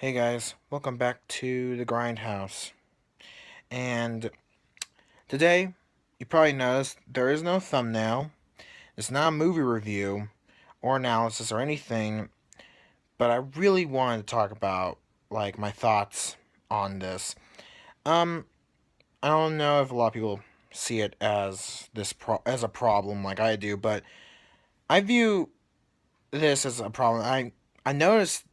Hey guys, welcome back to the Grindhouse. And today, you probably noticed there is no thumbnail. It's not a movie review or analysis or anything, but I really wanted to talk about my thoughts on this. Um, I don't know if a lot of people see it as as a problem like I do, but I view this as a problem. I noticed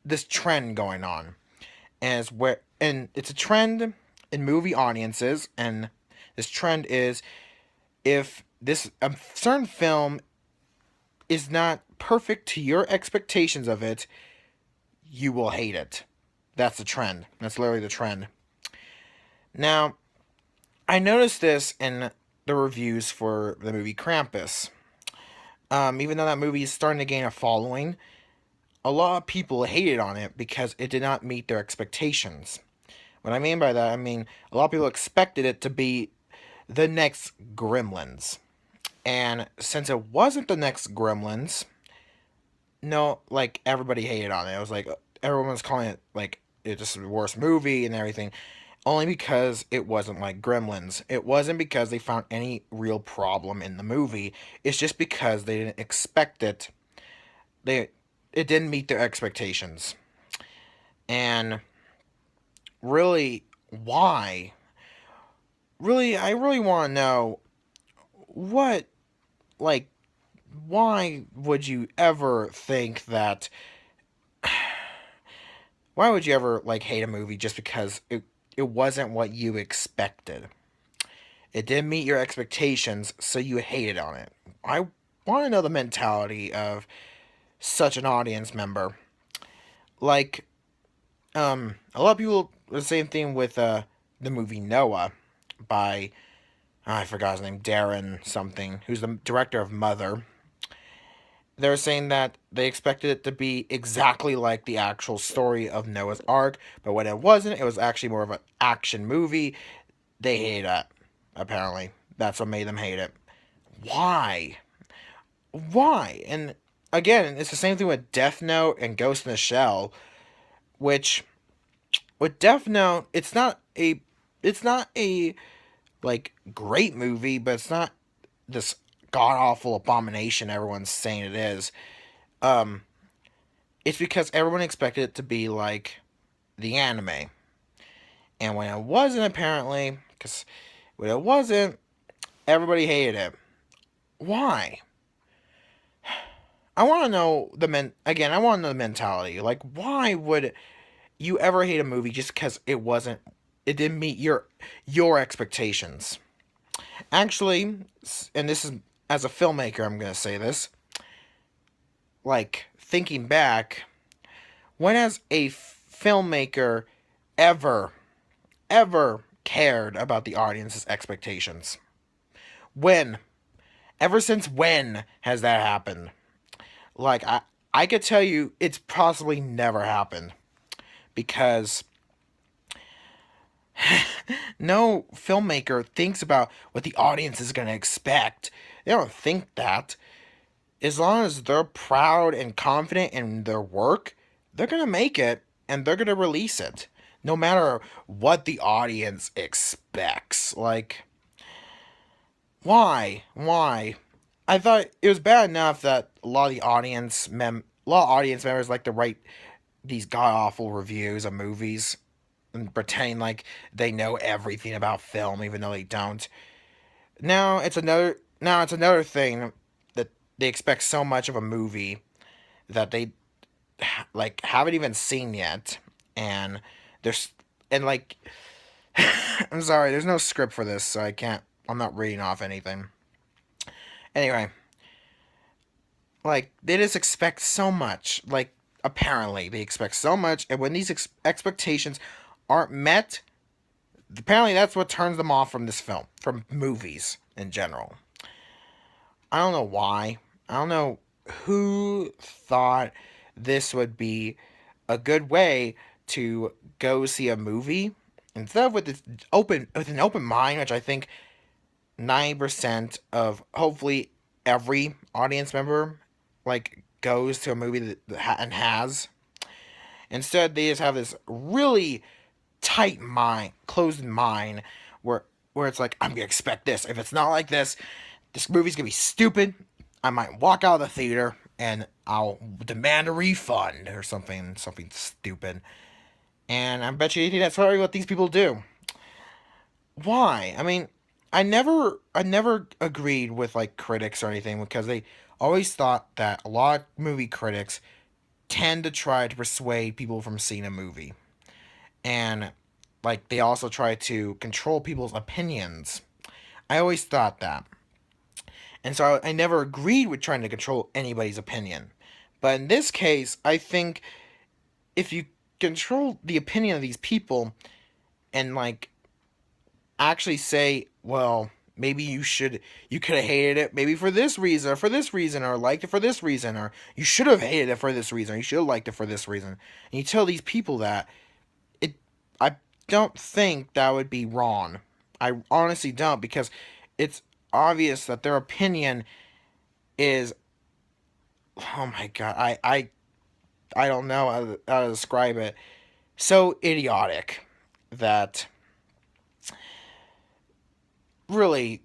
this trend going on and it's a trend in movie audiences, and this trend is if this a certain film is not perfect to your expectations of it, you will hate it. That's the trend. That's literally the trend. Now, I noticed this in the reviews for the movie Krampus. Even though that movie is starting to gain a following, a lot of people hated on it because it did not meet their expectations. What I mean by that, I mean a lot of people expected it to be the next Gremlins. And since it wasn't the next Gremlins, no, everybody hated on it. It was like everyone was calling it it's just the worst movie and everything, only because it wasn't like Gremlins. It wasn't because they found any real problem in the movie. It's just because they didn't expect it. They it didn't meet their expectations. And really, why? Really, I really want to know what like why would you ever think that why would you ever hate a movie just because it wasn't what you expected? It didn't meet your expectations, so you hated on it. I want to know the mentality of such an audience member. Like, a lot of people the same thing with the movie Noah by I forgot his name, Darren something, who's the director of Mother. They're saying that they expected it to be exactly like the actual story of Noah's Ark, but when it wasn't, it was actually more of an action movie. They hated it, apparently. That's what made them hate it. Why? Why? And again, it's the same thing with Death Note and Ghost in the Shell, which with Death Note, it's not a great movie, but it's not this god awful abomination everyone's saying it is. Um, it's because everyone expected it to be like the anime. And when it wasn't, apparently, because when it wasn't, everybody hated it. Why? I want to know again. I want to know the mentality. Like, why would you ever hate a movie just because it didn't meet your expectations? Actually, and this is as a filmmaker, I'm gonna say this. Like thinking back, when has a filmmaker ever ever cared about the audience's expectations? When? Ever since when has that happened? I could tell you it's possibly never happened because no filmmaker thinks about what the audience is going to expect. They don't think that. As long as they're proud and confident in their work, they're going to make it and they're going to release it no matter what the audience expects. Why? I thought it was bad enough that a lot of audience members like to write these god awful reviews of movies and pretend like they know everything about film even though they don't. Now it's another thing that they expect so much of a movie that they haven't even seen yet, and there's and I'm sorry, there's no script for this, so I'm not reading off anything. Anyway, they just expect so much. Apparently they expect so much, and when these expectations aren't met, apparently that's what turns them off from this film, from movies in general. I don't know why. I don't know who thought this would be a good way to go see a movie instead of with an open mind, which I think 90% of hopefully every audience member goes to a movie and has. Instead, they just have this really tight mind, closed mind, where it's like, I'm gonna expect this. If it's not like this movie's gonna be stupid. I might walk out of the theater and I'll demand a refund or something stupid. And I bet you that's probably what these people do. Why? I mean, I never agreed with like critics or anything because they always thought that a lot of movie critics tend to try to persuade people from seeing a movie. And like they also try to control people's opinions. I always thought that. And so I never agreed with trying to control anybody's opinion. But in this case, I think if you control the opinion of these people and like actually say, well, maybe you could have hated it maybe for this reason, or liked it for this reason, or you should have hated it for this reason, or you should have liked it for this reason. And you tell these people that, it, I don't think that would be wrong. I honestly don't, because it's obvious that their opinion is, oh my god, I don't know how to describe it, so idiotic that really,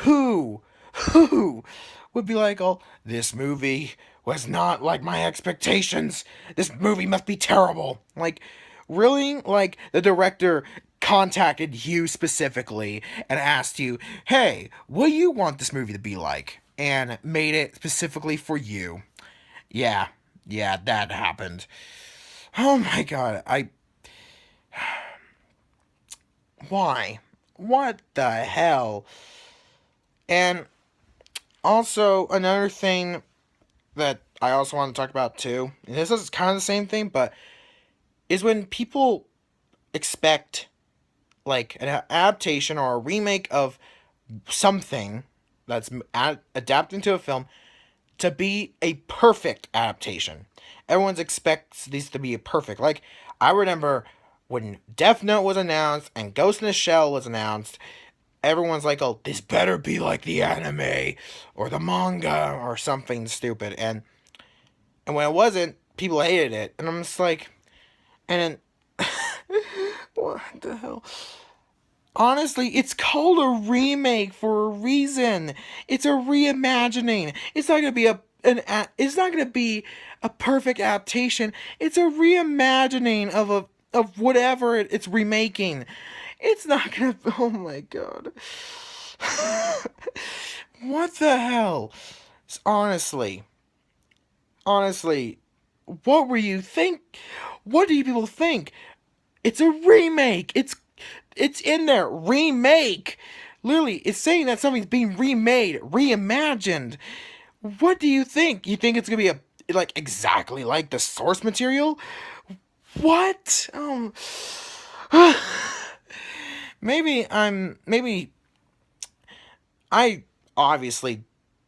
who who would be like, oh, this movie was not like my expectations, this movie must be terrible. Like, really? Like, the director contacted you specifically and asked you, hey, what do you want this movie to be like, and made it specifically for you. Yeah, yeah, that happened. Oh my god, why? What the hell? And also, another thing that I also want to talk about too, and this is kind of the same thing, but is when people expect like an adaptation or a remake of something that's adapted into a film to be a perfect adaptation. Everyone expects these to be perfect. Like, I remember when Death Note was announced and Ghost in the Shell was announced, everyone's like, oh, this better be like the anime or the manga or something stupid. And when it wasn't, people hated it. And I'm just like, and then, what the hell? Honestly, it's called a remake for a reason. It's a reimagining. It's not gonna be it's not gonna be a perfect adaptation. It's a reimagining of whatever it's remaking. It's not gonna. Oh my god. What the hell? Honestly, honestly, what were you think? What do you people think? It's a remake. It's in there. Remake. Literally, it's saying that something's being remade, reimagined. What do you think? You think it's gonna be like exactly like the source material? What? Maybe I obviously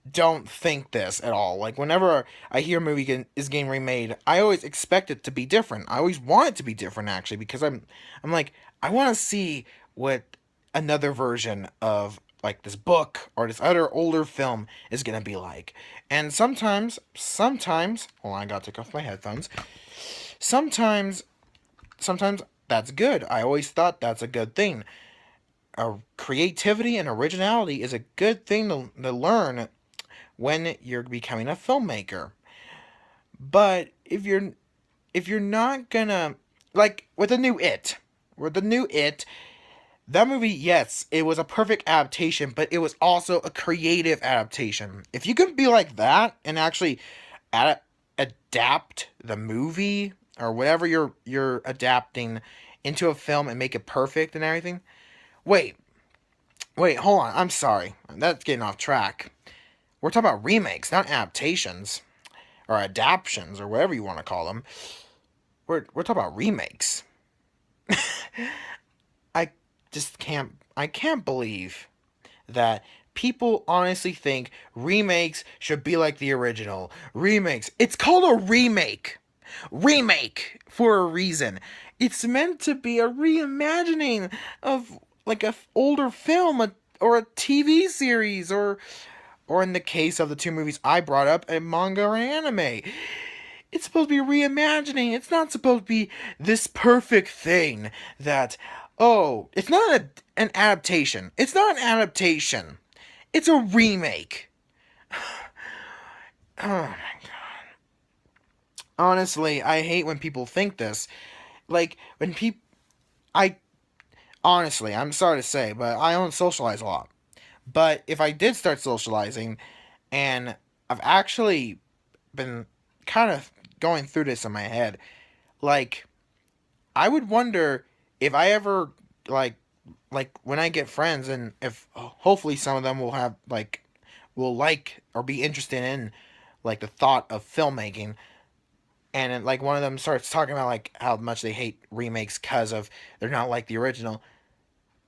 don't think this at all. Like, whenever I hear a movie is getting remade, I always expect it to be different. I always want it to be different, actually, because I'm like, I want to see what another version of like this book or this other older film is gonna be like. And sometimes, hold on, I gotta take off my headphones. Sometimes, sometimes that's good. I always thought that's a good thing. Creativity and originality is a good thing to learn when you're becoming a filmmaker. But if you're not gonna, like with the new It, that movie, yes, it was a perfect adaptation, but it was also a creative adaptation. If you can be like that and actually adapt the movie or whatever you're adapting into a film and make it perfect and everything. Wait, hold on. I'm sorry. That's getting off track. We're talking about remakes, not adaptations or adaptions or whatever you want to call them. We're talking about remakes. I I can't believe that people honestly think remakes should be like the original. Remakes. It's called a remake. Remake for a reason. It's meant to be a reimagining of like a older film, or a TV series, or in the case of the two movies I brought up, a manga or anime. It's supposed to be reimagining. It's not supposed to be this perfect thing that, oh, it's not an adaptation. It's not an adaptation. It's a remake. Oh, honestly, I hate when people think this. Like, when people. I. Honestly, I'm sorry to say, but I don't socialize a lot. But if I did start socializing, and I've actually been kind of going through this in my head, like, I would wonder if I ever like when I get friends, and if hopefully some of them will have will like or be interested in like the thought of filmmaking, and like one of them starts talking about like how much they hate remakes because of they're not like the original.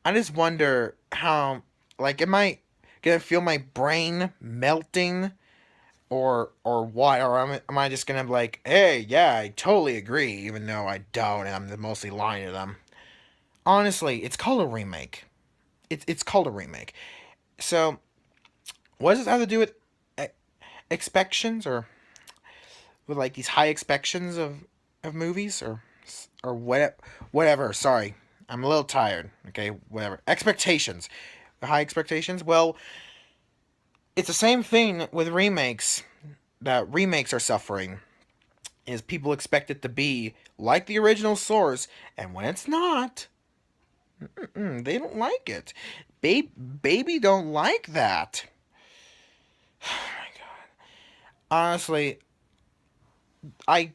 I just wonder how, like, am I gonna feel my brain melting, or what, or am I just gonna be like, hey, yeah, I totally agree, even though I don't, and I'm mostly lying to them. Honestly, it's called a remake. It's called a remake. So, what does this have to do with expectations, or with like these high expectations of movies, or whatever? Sorry, I'm a little tired. Okay, whatever. Expectations, high expectations. Well, it's the same thing with remakes. That remakes are suffering is people expect it to be like the original source, and when it's not, they don't like it. Baby don't like that. Oh my god. Honestly, I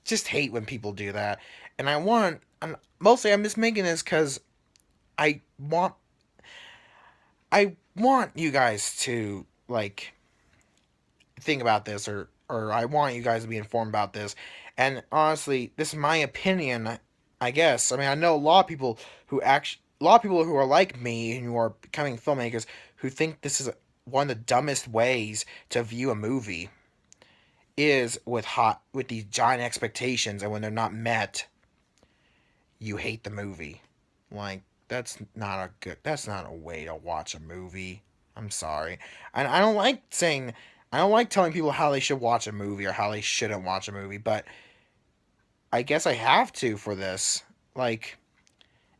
just hate when people do that. And mostly I'm just making this because I want, I want you guys to, like, think about this, or I want you guys to be informed about this. And honestly, this is my opinion, I guess. I mean, I know a lot of people who are like me and who are becoming filmmakers who think this is one of the dumbest ways to view a movie is with these giant expectations, and when they're not met, you hate the movie. Like, that's not a way to watch a movie. I'm sorry. And I don't like telling people how they should watch a movie or how they shouldn't watch a movie, but I guess I have to for this. Like,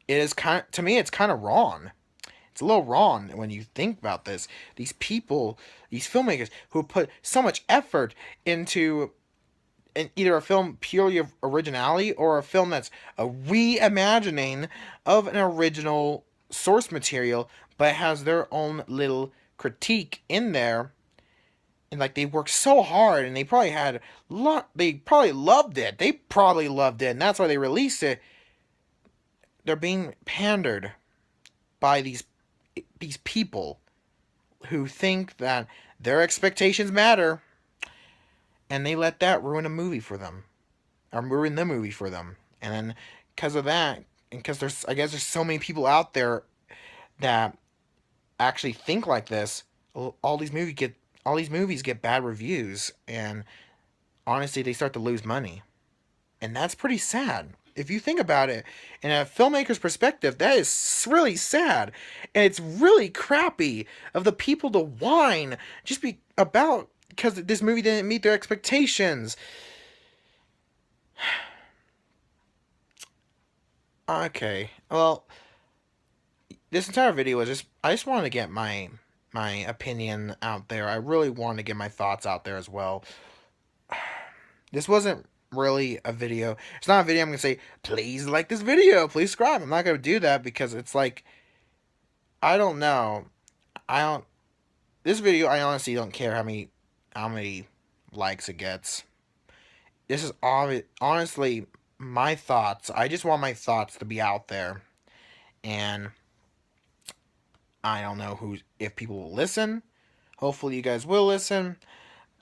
it is to me it's kind of wrong. It's a little wrong when you think about this. These people, these filmmakers who put so much effort into either a film purely of originality or a film that's a reimagining of an original source material, but has their own little critique in there. And like, they worked so hard, and they probably they probably loved it. They probably loved it, and that's why they released it. They're being pandered by these people who think that their expectations matter, and they let that ruin a movie for them, or ruin the movie for them. And then because of that, and because I guess there's so many people out there that actually think like this, all these movies get bad reviews, and honestly, they start to lose money, and that's pretty sad. If you think about it, in a filmmaker's perspective, that is really sad, and it's really crappy of the people to whine just because this movie didn't meet their expectations. Okay, well, this entire video was I just wanted to get my opinion out there. I really wanted to get my thoughts out there as well. This wasn't really a video. It's not a video I'm gonna say, please like this video, please subscribe. I'm not gonna do that because it's like, I don't know. I don't This video, I honestly don't care how many likes it gets. This is honestly my thoughts. I just want my thoughts to be out there, and I don't know if people will listen. Hopefully you guys will listen.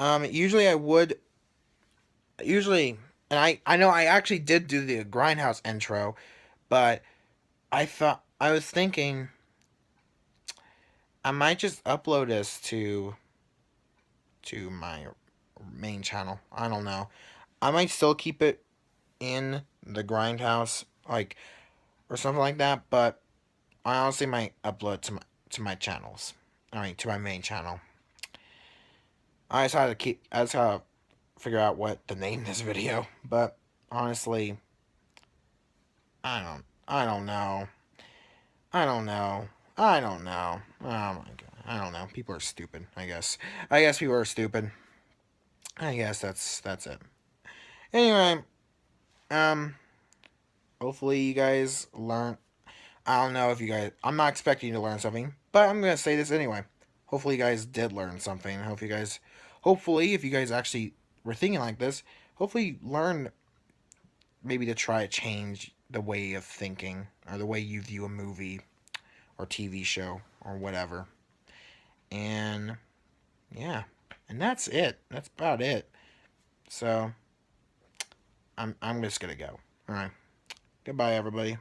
Usually I would usually, and I know I actually did do the Grindhouse intro, but I was thinking I might just upload this to my main channel. I don't know. I might still keep it in the Grindhouse, like, or something like that, but I honestly might upload to my channels. I mean, to my main channel. I just had to figure out what to name this video. But honestly, I don't know. I don't know. I don't know. Oh my god. I don't know. People are stupid, I guess. I guess people are stupid. I guess that's it. Anyway, um hopefully you guys learn. I don't know if you guys, I'm not expecting you to learn something, but I'm going to say this anyway. Hopefully you guys did learn something. Hopefully if you guys actually were thinking like this, hopefully you learned maybe to try to change the way of thinking or the way you view a movie or TV show or whatever. And yeah, and that's it. That's about it. So I'm just gonna go. All right. Goodbye, everybody.